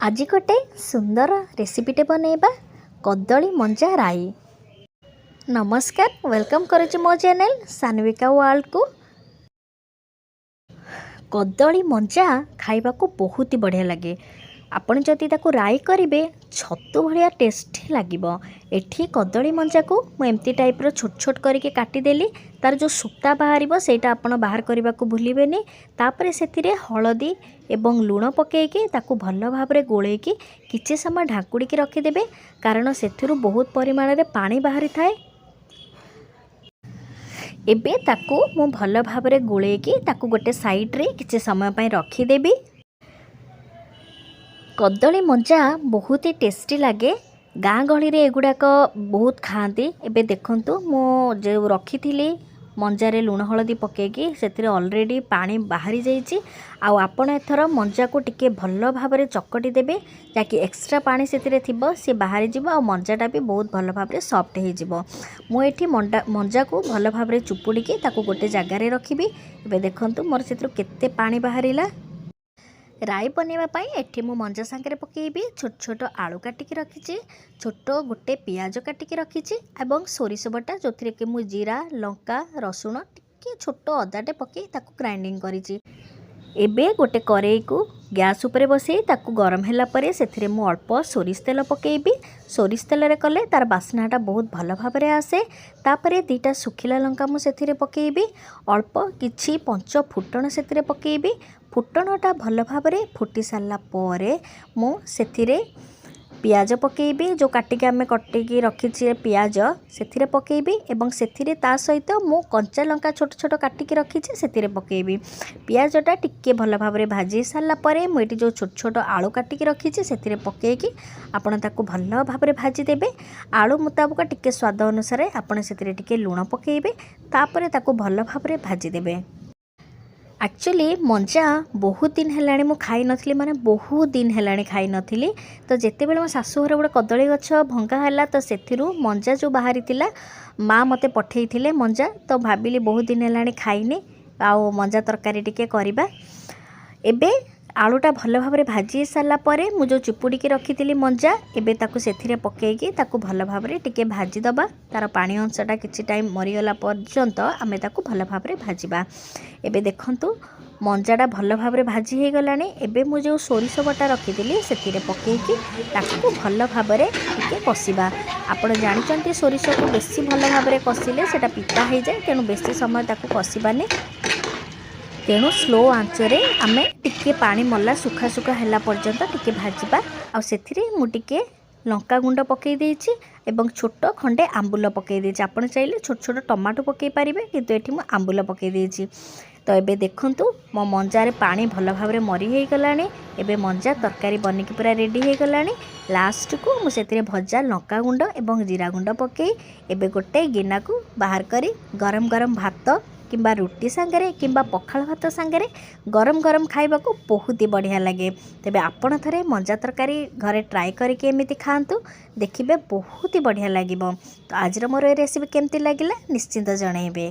आज गोटे सुंदर रेसिपीटे बनैबा कदली मंजा राई। नमस्कार, वेलकम करुच्ची मो चैनल सान्विका वर्ल्ड को। कदली मंजा खाइबा को बहुत ही बढ़िया लगे। आपण जदि ताको राई करेंगे छतु भाया टेस्टी लगे। एठी कदली मंजा को एमती टाइप्र छोट छोट करके काटिदेली। तार जो सूता बाहर सेटा आपण बाहर करने को भूलें। तापर से हलदी एवं लुण पकईकि ताकू भल भाव गोलैकी किछि समय ढाकुड़ी रखिदेवे, कारण से बहुत परिमाण में पानी बाहरी थाए। एबे ताकू मु भल भाव गोलैकी ताकू गोटे साइड रे किछि समय पई रखिदेवी। कदली मंजा बहुत ही टेस्टी लगे। गाँ गहली रे एगुड़ाक बहुत खाती। एबे देखंतु मो जो रखी थी मंजारे लुण हलदी पकईकि से ऑलरेडी पानी बाहरी जाइए। आउ आपण एथर मंजा को टिके भल भाव चकटी देबे, जाकि एक्स्ट्रा पानी से सी बाहरी जीव आ मंजाटा भी बहुत भल भाव सॉफ्ट हो। मुझे मंजा को भल भाव चुपुड़ी ताकू गोटे जगार रखी। एबे देखंतु मोर से केते पानी बाहरिला। राई बनवाई एठी मु मंजा सांगे पकेबी छोट छोट आलू काटिकी रखी, छोट गोटे पियाज काटिकी रखी एवं सोरिष बटा जो थी कि मु जीरा लंका रसुण टिके छोट अदाटे पकई ताकू ग्राइंडिंग करिछि। एबे गोटे करेई को गैस उपरे बसई ताकू गरम होला परे सेथिरे मु अल्प सोरिष तेल पकेबी। सोरिष तेल रे कले तार बास्नाटा बहुत भल भाव आसे। तापरे दीटा सुखिला लंका मु सेथिरे पकेबी, अल्प किछि पंच फुटण सेथिरे पकेबी। फुटणटा भल भाव फुटी सारा परे मु सेथिरे पियाज पकेबी, जो काटिकी आमे कटिकी रखी पियाज से पकेबी एवं से ता सहित मु कंचा लंका छोट छोट काटिकी रखी से पकेबी। पियाजटा टिके भल भाव भाजी सारा परे मुझे जो छोट छोट आलू काटिकी रखी से पकेकी आपण ताकू भल भाव भाजी देबे। आलू मुताबक टिके स्वाद अनुसार आपण से टिके लुण पकेबे, तापरे ताकू भल भाव भाजी देबे। एक्चुअली मंजा बहुत दिन है मु खाई नथली, माने बहुत दिन है खाई नथली। तो जिते बेले मो शाशुघर गोटे कदली गछ भंगा है तो से मंजा जो बाहरी थिला माँ मते पठे थिले मंजा। तो भाविली बहुत दिन है खाईनी, आउ मंजा तरकारी टिके करबा। एबे आलूटा भल भाव भाजी सारा परे मु जो चुपुड़ी रखी थी मंजा एबे ताकू सेथिरे पकेकी ताकू भल भाव टिके भाजी दबा। तार पानी अंशटा किछि टाइम मरीगला पर्यंत आमे ताकू भल भाव भाजिबा। एबे देखंतु मंजाटा भल भाव भाजी हो गलानी। एबे मु जो सोरिष बटा रखी से पकेकी ताकू भल भाव टिके कषिबा। आपण जानिचंती सोरिष को बेसी भल भाव कषिले सेटा पिता हो जाए, तेणु बेसी समय ताकू कषिबानी। तेणु स्लो आंचरे आमे टिके पानी मल्ला सुखा सुखा हैला पर्यंत टिके भाजिबा। आ सेथिरे मु टिके लंका गुंड पकई देइछि एवं छोट खंडे आंबुल पकई देइछि। आपण चाहिले छोट छोट टमाटो पकई पारिबे, किंतु एठी मु आंबुल पकई देइछि। तो एबे देखंतु मो मंजारे पानी भल भाव मरी हो गलानी। एबे मंजा तरकारी बनिकी पूरा रेडी हो गलानी। लास्ट को मु सेथिरे भजा लंका गुंड एवं जीरा गुंड पकई एबे गोटे गिना को बाहर करी गरम गरम भात किंबा रुटी सांगरे किंबा पखाल भात सांगरे गरम गरम खाइबा को बहुत ही बढ़िया लगे। तेबे आपण थरे मंजा तरकारी घरे ट्राई करके एमिति खांतु, देखिबे बहुत ही बढ़िया लागिबो। तो आज मोर रेसिपी केमती लागिला निश्चिंत जणाइबे।